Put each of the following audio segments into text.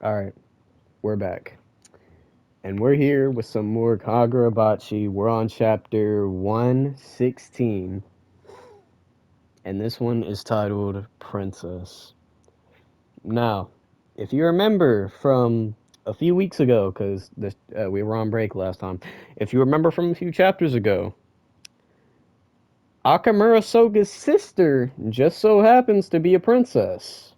Alright, we're back. And we're here with some more Kagurabachi. We're on chapter 116. And this one is titled Princess. Now, if you remember from a few weeks ago, because we were on break last time, if you remember from a few chapters ago, Akamura Soga's sister just so happens to be a princess.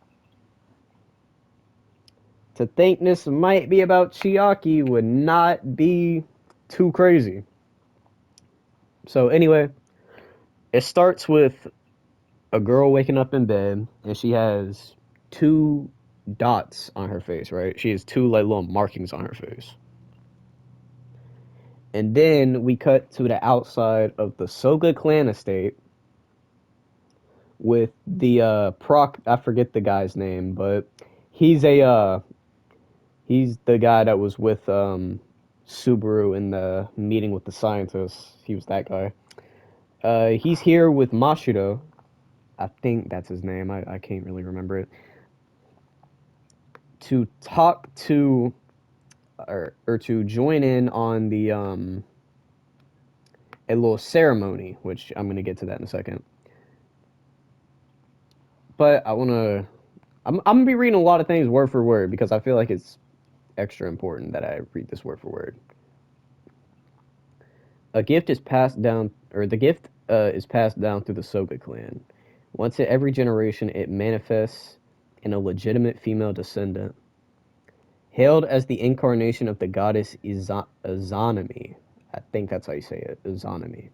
To think this might be about Chiaki would not be too crazy. So anyway, it starts with a girl waking up in bed and she has two dots on her face, right? She has two like little markings on her face. And then we cut to the outside of the Soga clan estate with the proc I forget the guy's name, but he's he's the guy that was with Subaru in the meeting with the scientists. He was that guy. He's here with Mashiro. I think that's his name. I can't really remember it. To talk to or to join in on the a little ceremony, which I'm gonna get to that in a second. But I'm gonna be reading a lot of things word for word because I feel like it's extra important that I read this word for word. A gift is passed down, or the gift is passed down through the Soga clan. Once in every generation, it manifests in a legitimate female descendant. Hailed as the incarnation of the goddess Izanami. I think that's how you say it, Izanami.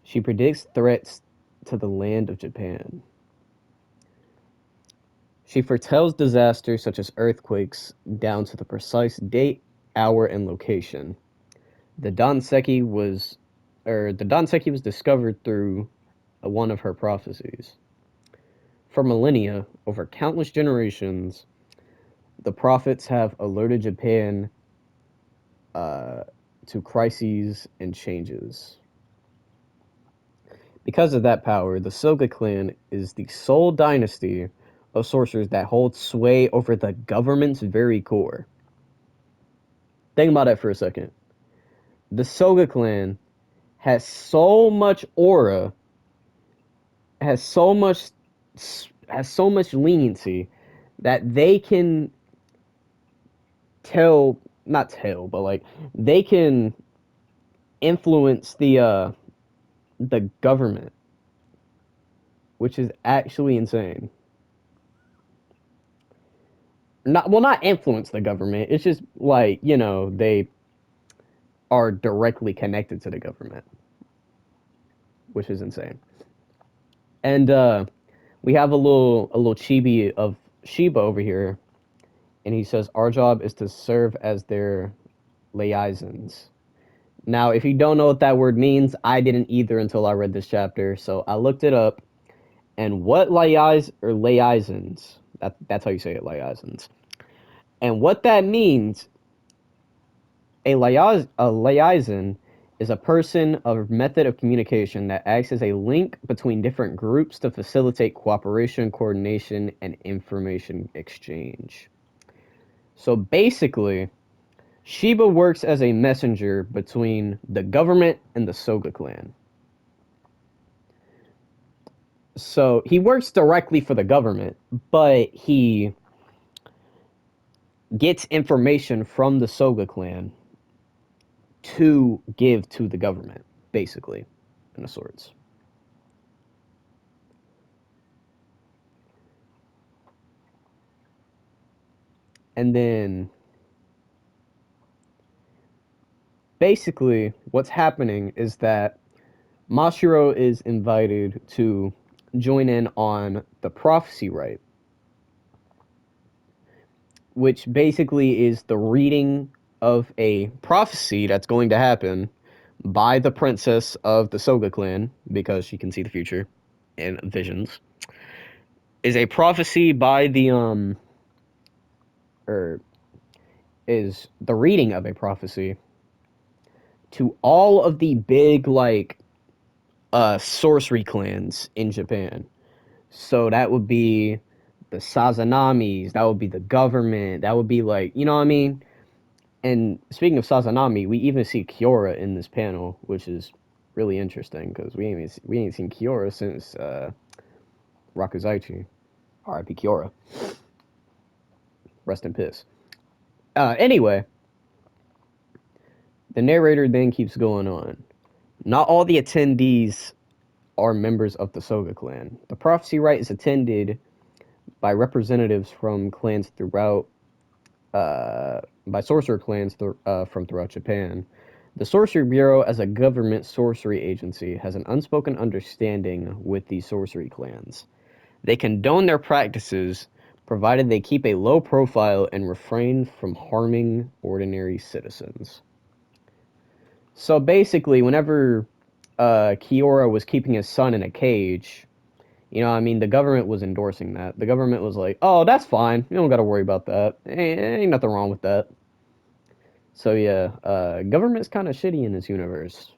She predicts threats to the land of Japan. She foretells disasters such as earthquakes down to the precise date, hour, and location. The Donseki was discovered through one of her prophecies. For millennia, over countless generations, the prophets have alerted Japan to crises and changes. Because of that power, the Soga clan is the sole dynasty of sorcerers that hold sway over the government's very core. Think about that for a second. The Soga clan has so much aura, has so much leniency that they can not tell, but like they can influence the government, which is actually insane. Not influence the government. It's just like, they are directly connected to the government, which is insane. And we have a little chibi of Shiba over here, and he says our job is to serve as their liaisons. Now, if you don't know what that word means, I didn't either until I read this chapter, so I looked it up. And what liaisons? That's how you say it, liaisons. And what that means, a liaison is a person or method of communication that acts as a link between different groups to facilitate cooperation, coordination, and information exchange. So basically, Shiba works as a messenger between the government and the Soga clan. So he works directly for the government, but he gets information from the Soga clan to give to the government, basically, in a sorts. And then basically what's happening is that Mashiro is invited to join in on the prophecy rite, which basically is the reading of a prophecy that's going to happen by the princess of the Soga clan, because she can see the future in visions, is a prophecy by the or is the reading of a prophecy to all of the big like sorcery clans in Japan. So that would be the Sazanamis, that would be the government, that would be like, you know what I mean? And speaking of Sazanami, we even see Kiora in this panel, which is really interesting because we ain't seen Kiora since Rakuzaichi. R.I.P. Kiora. Rest in piss. Anyway, the narrator then keeps going on. Not all the attendees are members of the Soga clan. The prophecy rite is attended by representatives from clans throughout, by sorcerer clans from throughout Japan. The Sorcery Bureau, as a government sorcery agency, has an unspoken understanding with the sorcery clans. They condone their practices, provided they keep a low profile and refrain from harming ordinary citizens. So basically, whenever Kiora was keeping his son in a cage, you know, I mean, the government was endorsing that. The government was like, "Oh, that's fine. You don't got to worry about that. Ain't nothing wrong with that." So yeah, government's kind of shitty in this universe,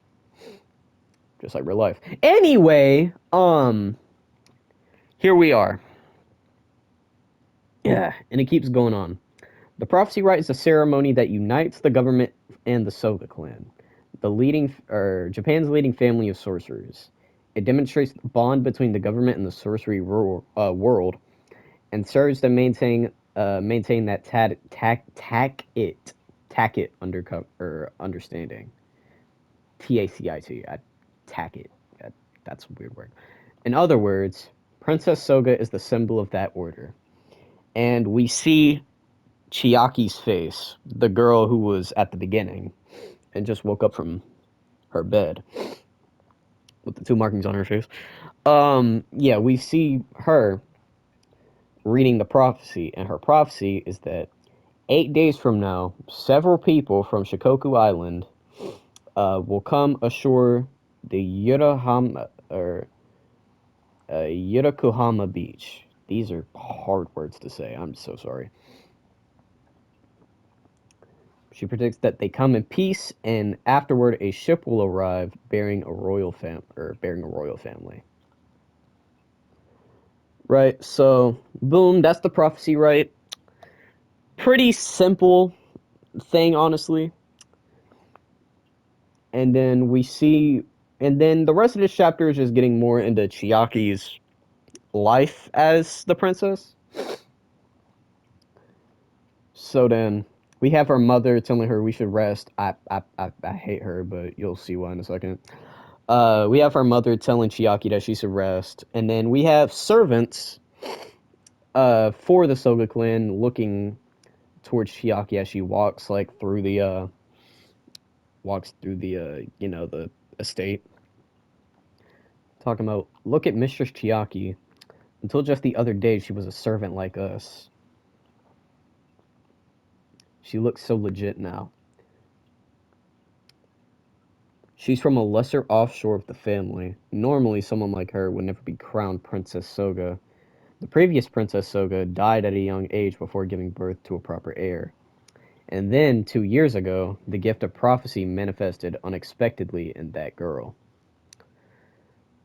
just like real life. Anyway, here we are. Yeah, and it keeps going on. The prophecy rite is a ceremony that unites the government and the Soga clan, Japan's leading family of sorcerers. It demonstrates the bond between the government and the sorcery world, and serves to maintain that tackit understanding. TACIT. Tackit. That's a weird word. In other words, Princess Soga is the symbol of that order, and we see Chiaki's face, the girl who was at the beginning and just woke up from her bed with the two markings on her face. Yeah, we see her reading the prophecy, and her prophecy is that 8 days from now, several people from Shikoku Island will come ashore the Yurakuhama Beach. These are hard words to say. I'm so sorry. She predicts that they come in peace, and afterward, a ship will arrive bearing a royal family. Right. So, boom. That's the prophecy. Right. Pretty simple thing, honestly. And then we see, and then the rest of this chapter is just getting more into Chiaki's life as the princess. So then we have her mother telling her we should rest. I hate her, but you'll see why in a second. We have her mother telling Chiaki that she should rest, and then we have servants for the Soga clan looking towards Chiaki as she walks like through the the estate, talking about, look at Mistress Chiaki. Until just the other day, she was a servant like us. She looks so legit now. She's from a lesser offshore of the family. Normally, someone like her would never be crowned Princess Soga. The previous Princess Soga died at a young age before giving birth to a proper heir. And then, 2 years ago, the gift of prophecy manifested unexpectedly in that girl.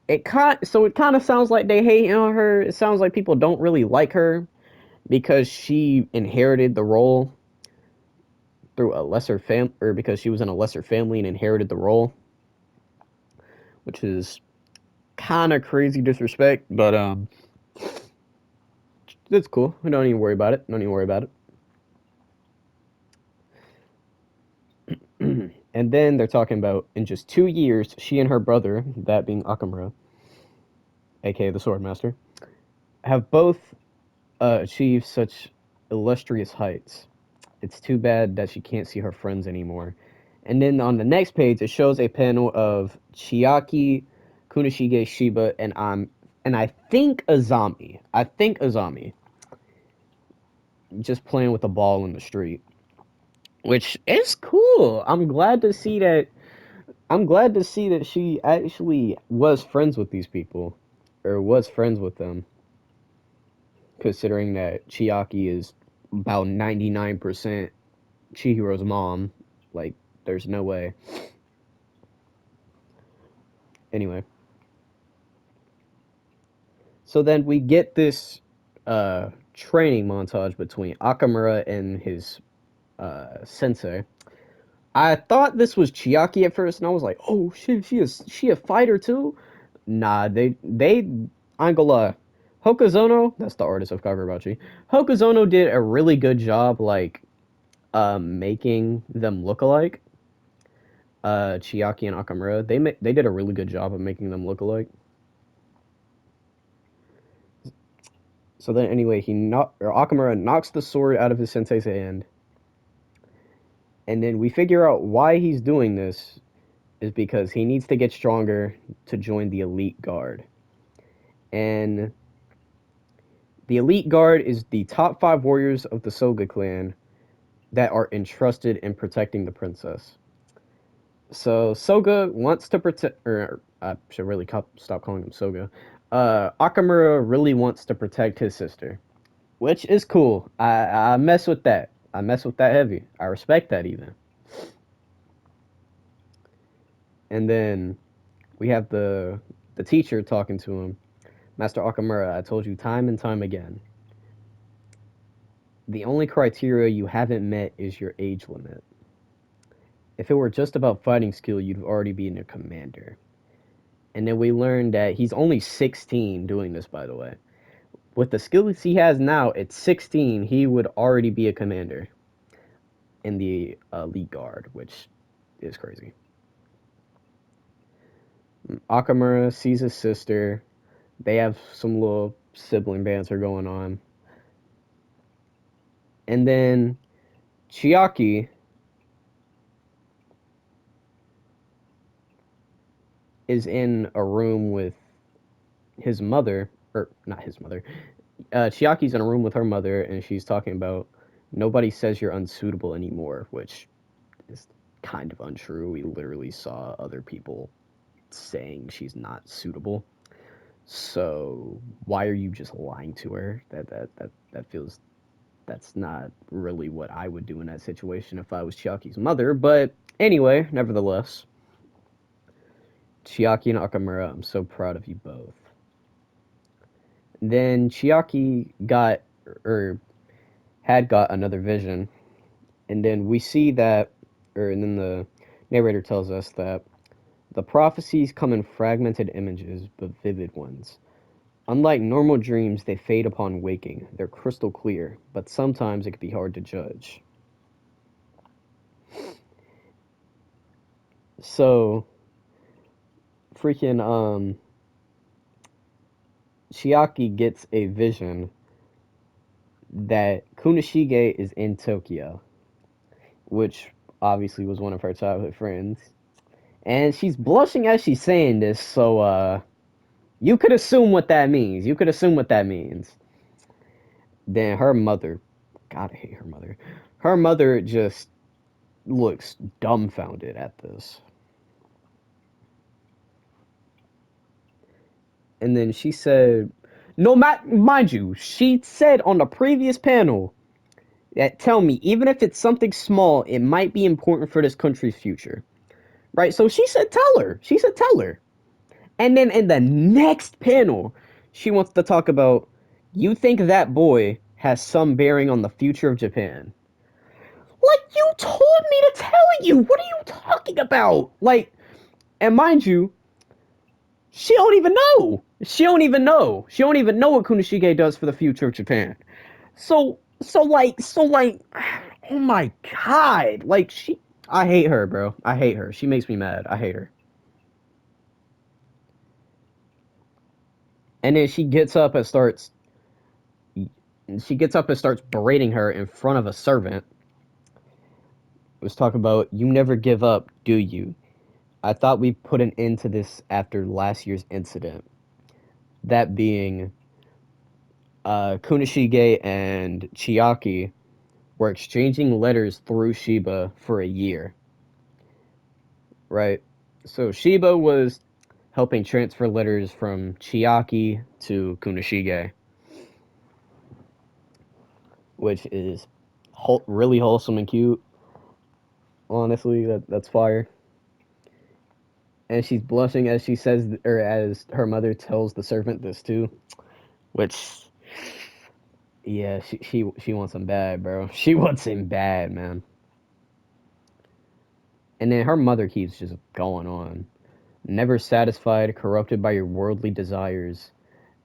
It kind of sounds like they hate on her. It sounds like people don't really like her because she inherited the role through a lesser or because she was in a lesser family and inherited the role, which is kind of crazy disrespect, but it's cool. We don't even worry about it. Don't even worry about it. And then they're talking about in just 2 years, she and her brother, that being Akamura, aka the Swordmaster, have both achieved such illustrious heights. It's too bad that she can't see her friends anymore. And then on the next page, it shows a panel of Chiaki, Kunishige, Shiba, and I think Azami. Just playing with a ball in the street, which is cool. I'm glad to see that she actually was friends with these people, or was friends with them, considering that Chiaki is about 99% Chihiro's mom. Like, there's no way. Anyway. So then we get this training montage between Akamura and his sensei. I thought this was Chiaki at first, and I was like, "Oh shit, she a fighter too?" Nah, they I ain't gonna lie. Hokazono, that's the artist of Kagurabachi. Hokazono did a really good job, like making them look alike. Chiaki and Akamura, they did a really good job of making them look alike. So then, anyway, Akamura knocks the sword out of his sensei's hand, and then we figure out why he's doing this is because he needs to get stronger to join the elite guard. And the elite guard is the top 5 warriors of the Soga clan that are entrusted in protecting the princess. So Soga wants to protect, or I should really stop calling him Soga. Akamura really wants to protect his sister, which is cool. I mess with that. I mess with that heavy. I respect that even. And then we have the teacher talking to him. Master Akamura, I told you time and time again. The only criteria you haven't met is your age limit. If it were just about fighting skill, you'd already be a commander. And then we learned that he's only 16 doing this, by the way. With the skills he has now, at 16, he would already be a commander in the Elite Guard, which is crazy. Akamura sees his sister. They have some little sibling banter going on. And then Chiaki is in a room with his mother, or not his mother. Chiaki's in a room with her mother, and she's talking about nobody says you're unsuitable anymore, which is kind of untrue. We literally saw other people saying she's not suitable. So why are you just lying to her? That feels that's not really what I would do in that situation if I was Chiaki's mother. But anyway, nevertheless, Chiaki and Akamura, I'm so proud of you both. Then Chiaki got or had got another vision, and then we see that, and then the narrator tells us that the prophecies come in fragmented images, but vivid ones. Unlike normal dreams, they fade upon waking. They're crystal clear, but sometimes it can be hard to judge. So, freaking Chiaki gets a vision that Kunishige is in Tokyo, which obviously was one of her childhood friends. And she's blushing as she's saying this, so you could assume what that means. You could assume what that means. Then her mother, God, I hate her mother. Her mother just looks dumbfounded at this. And then she said, no, mind you, she said on the previous panel that tell me, even if it's something small, it might be important for this country's future. Right? So she said, tell her. She said, tell her. And then in the next panel, she wants to talk about, you think that boy has some bearing on the future of Japan. Like, you told me to tell you. What are you talking about? Like, and mind you, she don't even know. She don't even know. She don't even know what Kunishige does for the future of Japan. So, oh my god. Like, I hate her, bro. I hate her. She makes me mad. I hate her. And then she gets up and starts berating her in front of a servant. Was talking about, you never give up, do you? I thought we put an end to this after last year's incident. That being, Kunishige and Chiaki were exchanging letters through Shiba for a year, right? So Shiba was helping transfer letters from Chiaki to Kunishige, which is really wholesome and cute. Honestly, that's fire. And she's blushing as she says, or as her mother tells the servant this too, which Yeah, she wants him bad, bro. She wants him bad, man. And then her mother keeps just going on. Never satisfied, corrupted by your worldly desires,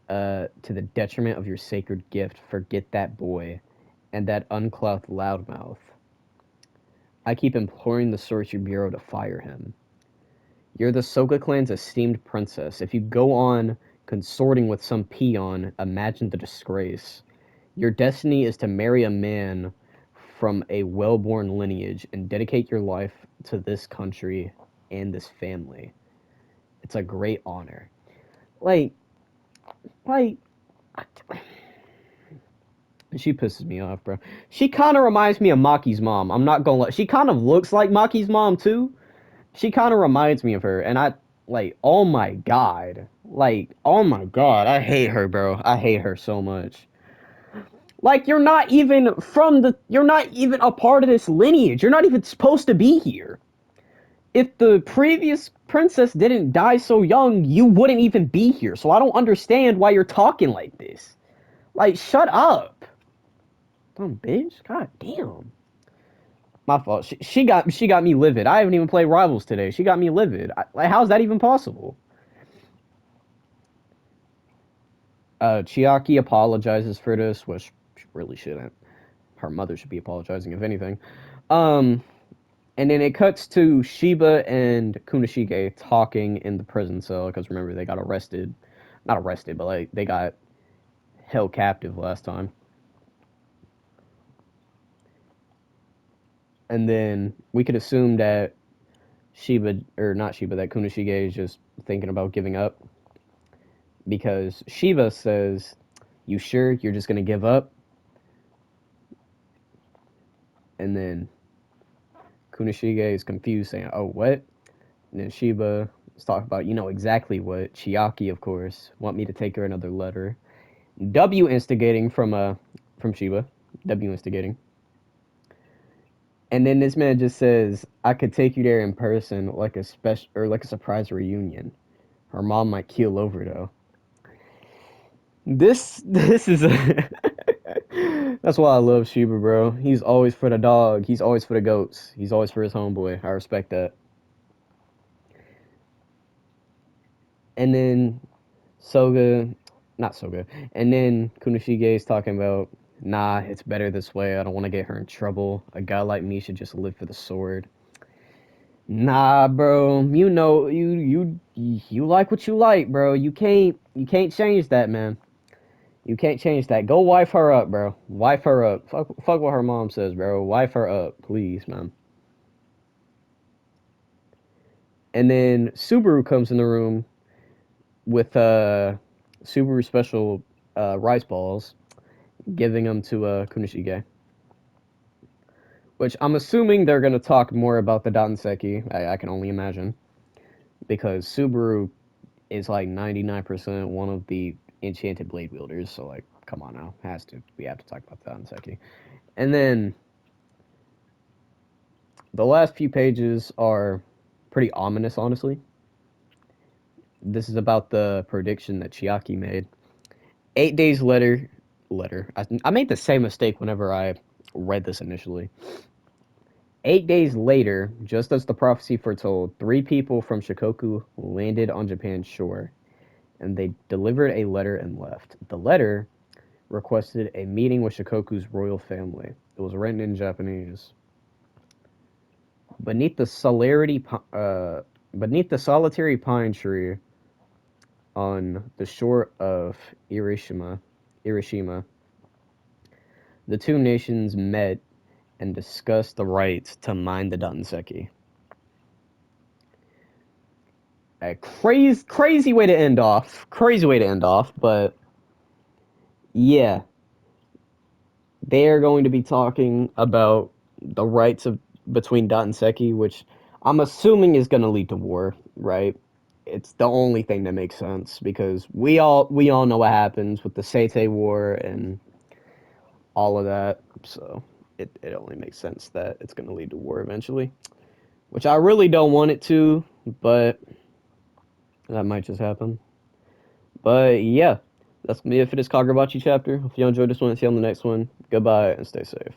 to the detriment of your sacred gift. Forget that boy and that unclothed loudmouth. I keep imploring the Sorcery Bureau to fire him. You're the Soka clan's esteemed princess. If you go on consorting with some peon, imagine the disgrace. Your destiny is to marry a man from a well-born lineage and dedicate your life to this country and this family. It's a great honor. Like, like, she pisses me off, bro. She kind of reminds me of Maki's mom. I'm not gonna lie. She kind of looks like Maki's mom too. She kind of reminds me of her, and I like. Oh my god, I hate her, bro. I hate her so much. Like, you're not even a part of this lineage. You're not even supposed to be here. If the previous princess didn't die so young, you wouldn't even be here. So I don't understand why you're talking like this. Like, shut up. Dumb bitch. God damn. My fault. She got me livid. I haven't even played Rivals today. She got me livid. Like, how's that even possible? Chiaki apologizes for this, which she really shouldn't. Her mother should be apologizing, if anything. Um, and then it cuts to Shiba and Kunishige talking in the prison cell because remember they got arrested, not arrested, but like they got held captive last time. And then we could assume that Shiba or not Shiba, that Kunishige is just thinking about giving up because Shiba says, "You sure you're just gonna give up?" And then Kunishige is confused, saying, "Oh, what?" And then Shiba is talking about, you know exactly what. Chiaki, of course, want me to take her another letter. W instigating from Shiba. W instigating. And then this man just says, "I could take you there in person, like a special or like a surprise reunion. Her mom might keel over though." This is a That's why I love Shiba, bro. He's always for the dog. He's always for the goats. He's always for his homeboy. I respect that. And then Soga, not Soga, and then Kunishige is talking about, nah, it's better this way. I don't want to get her in trouble. A guy like me should just live for the sword. Nah, bro. You know, you like what you like, bro. You can't change that, man. You can't change that. Go wife her up, bro. Wife her up. Fuck what her mom says, bro. Wife her up, please, man. And then Subaru comes in the room with Subaru special rice balls, giving them to Kunishige. Which I'm assuming they're gonna talk more about the Danseki. I can only imagine because Subaru is like 99% one of the enchanted blade wielders. So like, come on now, has to we have to talk about the Danseki. And then the last few pages are pretty ominous, honestly. This is about the prediction that Chiaki made. 8 days later. I made the same mistake whenever I read this initially. 8 days later, just as the prophecy foretold, 3 people from Shikoku landed on Japan's shore, and they delivered a letter and left. The letter requested a meeting with Shikoku's royal family. It was written in Japanese. Beneath the beneath the solitary pine tree on the shore of Irishima, the two nations met and discussed the rights to mine the Danseki. A crazy way to end off. Crazy way to end off, but yeah, they are going to be talking about the rights of between Danseki, which I'm assuming is going to lead to war, right? It's the only thing that makes sense because we all know what happens with the Seitei War and all of that. So it only makes sense that it's going to lead to war eventually, which I really don't want it to, but that might just happen. But yeah, That's me for this Kagurabachi chapter. If you enjoyed this one, see you on the next one. Goodbye and stay safe.